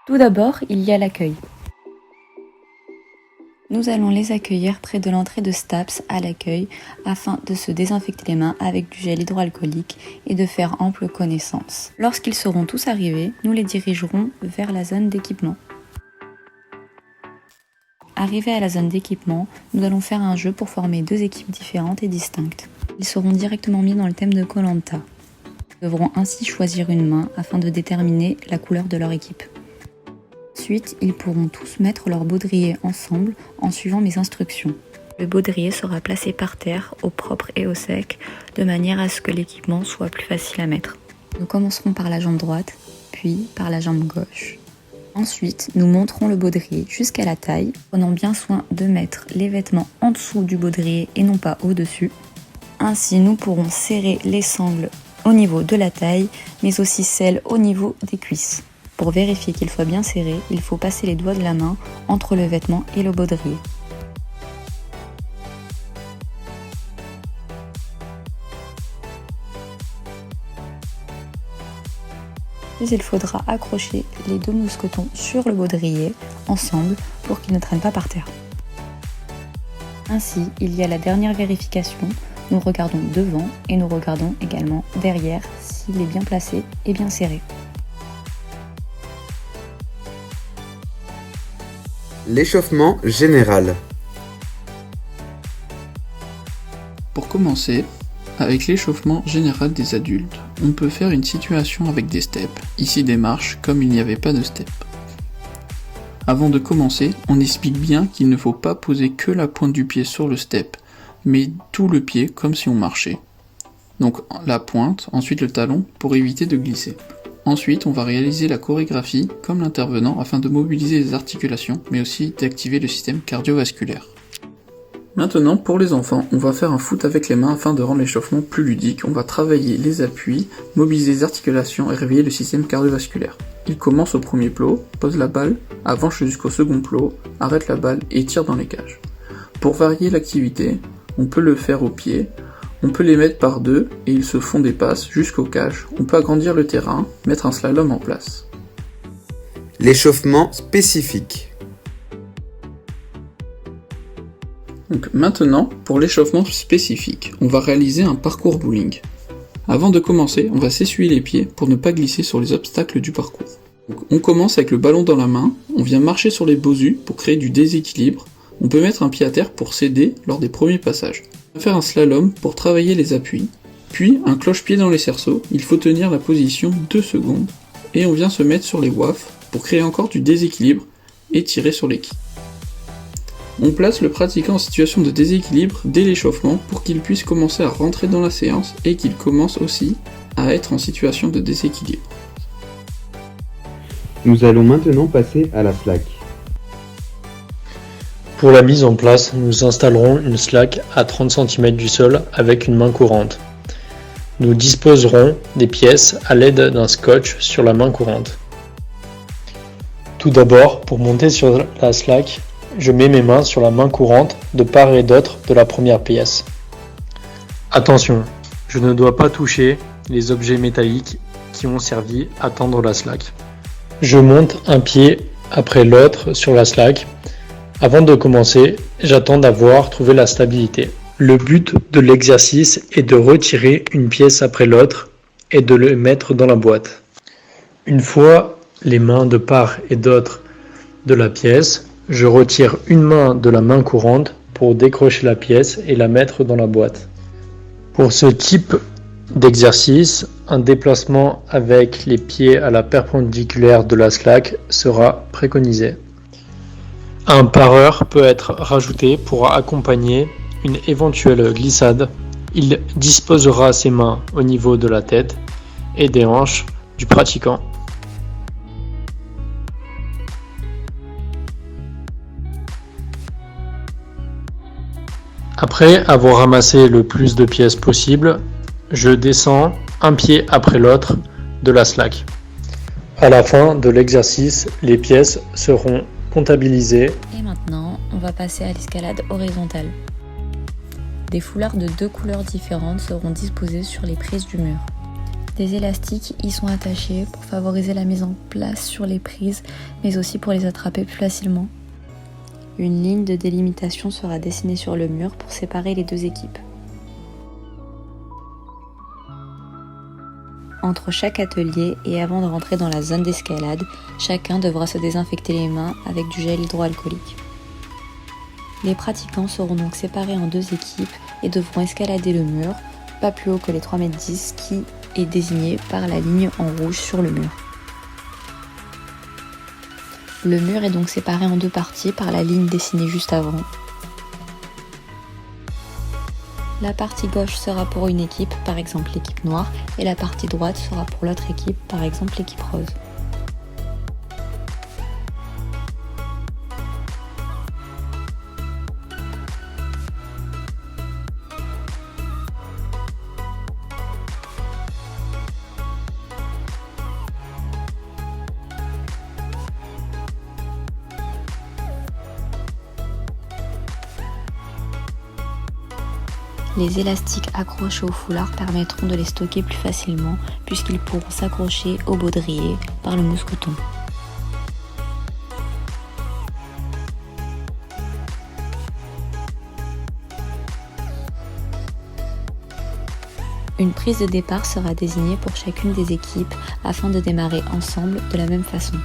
Tout d'abord, il y a l'accueil. Nous allons les accueillir près de l'entrée de STAPS à l'accueil afin de se désinfecter les mains avec du gel hydroalcoolique et de faire ample connaissance. Lorsqu'ils seront tous arrivés, nous les dirigerons vers la zone d'équipement. Arrivés à la zone d'équipement, nous allons faire un jeu pour former deux équipes différentes et distinctes. Ils seront directement mis dans le thème de Koh-Lanta. Ils devront ainsi choisir une main afin de déterminer la couleur de leur équipe. Ensuite, ils pourront tous mettre leur baudrier ensemble en suivant mes instructions. Le baudrier sera placé par terre, au propre et au sec, de manière à ce que l'équipement soit plus facile à mettre. Nous commencerons par la jambe droite, puis par la jambe gauche. Ensuite, nous monterons le baudrier jusqu'à la taille, prenant bien soin de mettre les vêtements en dessous du baudrier et non pas au-dessus. Ainsi, nous pourrons serrer les sangles au niveau de la taille, mais aussi celles au niveau des cuisses. Pour vérifier qu'il soit bien serré, il faut passer les doigts de la main entre le vêtement et le baudrier. Puis il faudra accrocher les deux mousquetons sur le baudrier ensemble pour qu'ils ne traînent pas par terre. Ainsi, il y a la dernière vérification. Nous regardons devant et nous regardons également derrière s'il est bien placé et bien serré. L'échauffement général. Pour commencer, avec l'échauffement général des adultes, on peut faire une situation avec des steps, ici des marches comme il n'y avait pas de steps. Avant de commencer, on explique bien qu'il ne faut pas poser que la pointe du pied sur le step, mais tout le pied comme si on marchait. Donc la pointe, ensuite le talon pour éviter de glisser. Ensuite, on va réaliser la chorégraphie comme l'intervenant afin de mobiliser les articulations, mais aussi d'activer le système cardiovasculaire. Maintenant, pour les enfants, on va faire un foot avec les mains afin de rendre l'échauffement plus ludique. On va travailler les appuis, mobiliser les articulations et réveiller le système cardiovasculaire. Il commence au premier plot, pose la balle, avance jusqu'au second plot, arrête la balle et tire dans les cages. Pour varier l'activité, on peut le faire au pied. On peut les mettre par deux et ils se font des passes jusqu'aux cages. On peut agrandir le terrain, mettre un slalom en place. L'échauffement spécifique. Donc maintenant, pour l'échauffement spécifique, on va réaliser un parcours bowling. Avant de commencer, on va s'essuyer les pieds pour ne pas glisser sur les obstacles du parcours. Donc on commence avec le ballon dans la main, on vient marcher sur les bosus pour créer du déséquilibre. On peut mettre un pied à terre pour s'aider lors des premiers passages. On va faire un slalom pour travailler les appuis, puis un cloche-pied dans les cerceaux, il faut tenir la position 2 secondes, et on vient se mettre sur les wafs pour créer encore du déséquilibre et tirer sur les quilles. On place le pratiquant en situation de déséquilibre dès l'échauffement pour qu'il puisse commencer à rentrer dans la séance et qu'il commence aussi à être en situation de déséquilibre. Nous allons maintenant passer à la slack. Pour la mise en place, nous installerons une slack à 30 cm du sol avec une main courante. Nous disposerons des pièces à l'aide d'un scotch sur la main courante. Tout d'abord, pour monter sur la slack, je mets mes mains sur la main courante de part et d'autre de la première pièce. Attention, je ne dois pas toucher les objets métalliques qui ont servi à tendre la slack. Je monte un pied après l'autre sur la slack. Avant de commencer, j'attends d'avoir trouvé la stabilité. Le but de l'exercice est de retirer une pièce après l'autre et de le mettre dans la boîte. Une fois les mains de part et d'autre de la pièce, je retire une main de la main courante pour décrocher la pièce et la mettre dans la boîte. Pour ce type d'exercice, un déplacement avec les pieds à la perpendiculaire de la slack sera préconisé. Un pareur peut être rajouté pour accompagner une éventuelle glissade. Il disposera ses mains au niveau de la tête et des hanches du pratiquant. Après avoir ramassé le plus de pièces possible, je descends un pied après l'autre de la slack. À la fin de l'exercice, les pièces seront comptabilisées. Et maintenant, on va passer à l'escalade horizontale. Des foulards de 2 couleurs différentes seront disposés sur les prises du mur. Des élastiques y sont attachés pour favoriser la mise en place sur les prises, mais aussi pour les attraper plus facilement. Une ligne de délimitation sera dessinée sur le mur pour séparer les deux équipes. Entre chaque atelier et avant de rentrer dans la zone d'escalade, chacun devra se désinfecter les mains avec du gel hydroalcoolique. Les pratiquants seront donc séparés en deux équipes et devront escalader le mur, pas plus haut que les 3,10 m qui est désigné par la ligne en rouge sur le mur. Le mur est donc séparé en deux parties par la ligne dessinée juste avant. La partie gauche sera pour une équipe, par exemple l'équipe noire, et la partie droite sera pour l'autre équipe, par exemple l'équipe rose. Les élastiques accrochés au foulard permettront de les stocker plus facilement puisqu'ils pourront s'accrocher au baudrier par le mousqueton. Une prise de départ sera désignée pour chacune des équipes afin de démarrer ensemble de la même façon.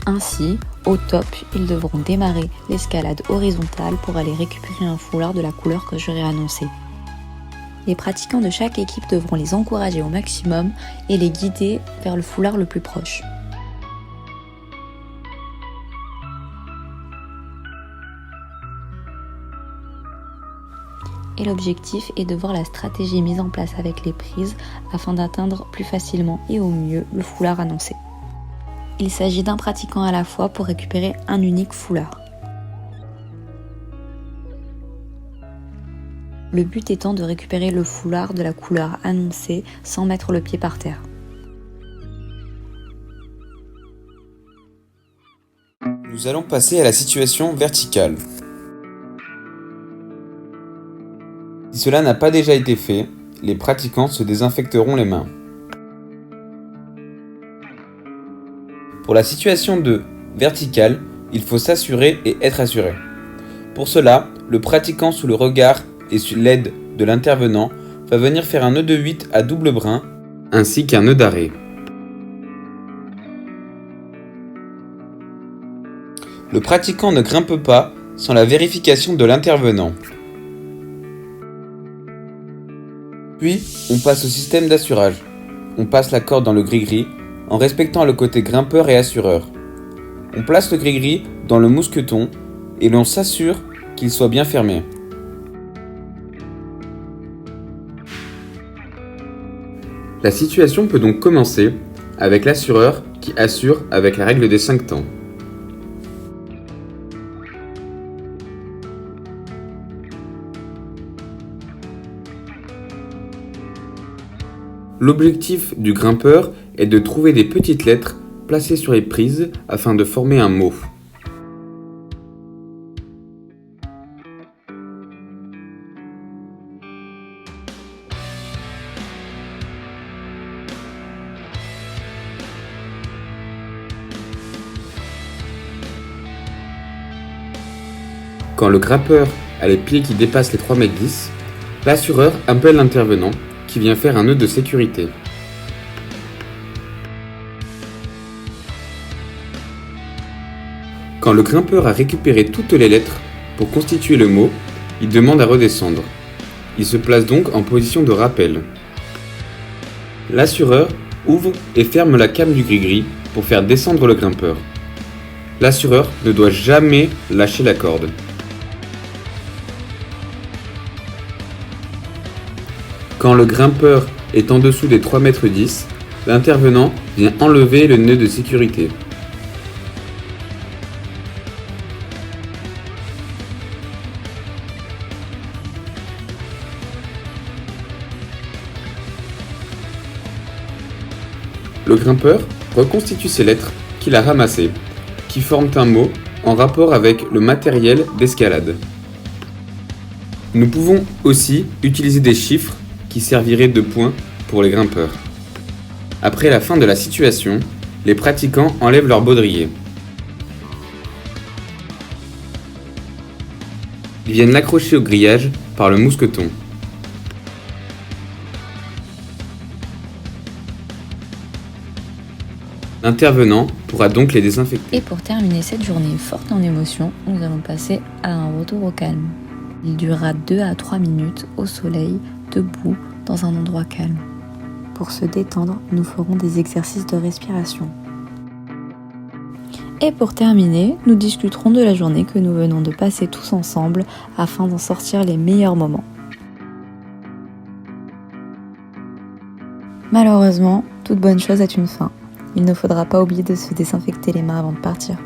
Ainsi, au top, ils devront démarrer l'escalade horizontale pour aller récupérer un foulard de la couleur que j'aurai annoncée. Les pratiquants de chaque équipe devront les encourager au maximum et les guider vers le foulard le plus proche. Et l'objectif est de voir la stratégie mise en place avec les prises afin d'atteindre plus facilement et au mieux le foulard annoncé. Il s'agit d'un pratiquant à la fois pour récupérer un unique foulard. Le but étant de récupérer le foulard de la couleur annoncée sans mettre le pied par terre. Nous allons passer à la situation verticale. Si cela n'a pas déjà été fait, les pratiquants se désinfecteront les mains. Pour la situation de verticale, il faut s'assurer et être assuré. Pour cela, le pratiquant sous le regard et sous l'aide de l'intervenant va venir faire un nœud de 8 à double brin ainsi qu'un nœud d'arrêt. Le pratiquant ne grimpe pas sans la vérification de l'intervenant. Puis, on passe au système d'assurage. On passe la corde dans le gris-gris en respectant le côté grimpeur et assureur. On place le gris-gris dans le mousqueton et l'on s'assure qu'il soit bien fermé. La situation peut donc commencer avec l'assureur qui assure avec la règle des 5 temps. L'objectif du grimpeur est de trouver des petites lettres placées sur les prises afin de former un mot. Quand le grimpeur a les pieds qui dépassent les 3,10 m, l'assureur appelle l'intervenant qui vient faire un nœud de sécurité. Quand le grimpeur a récupéré toutes les lettres pour constituer le mot, il demande à redescendre. Il se place donc en position de rappel. L'assureur ouvre et ferme la came du gris-gris pour faire descendre le grimpeur. L'assureur ne doit jamais lâcher la corde. Quand le grimpeur est en dessous des 3,10 m, l'intervenant vient enlever le nœud de sécurité. le grimpeur reconstitue ces lettres qu'il a ramassées, qui forment un mot en rapport avec le matériel d'escalade. Nous pouvons aussi utiliser des chiffres qui serviraient de points pour les grimpeurs. Après la fin de la situation, les pratiquants enlèvent leur baudrier. Ils viennent l'accrocher au grillage par le mousqueton. L'intervenant pourra donc les désinfecter. Et pour terminer cette journée forte en émotions, nous allons passer à un retour au calme. Il durera 2 à 3 minutes au soleil, debout, dans un endroit calme. Pour se détendre, nous ferons des exercices de respiration. Et pour terminer, nous discuterons de la journée que nous venons de passer tous ensemble afin d'en sortir les meilleurs moments. Malheureusement, toute bonne chose a une fin. Il ne faudra pas oublier de se désinfecter les mains avant de partir.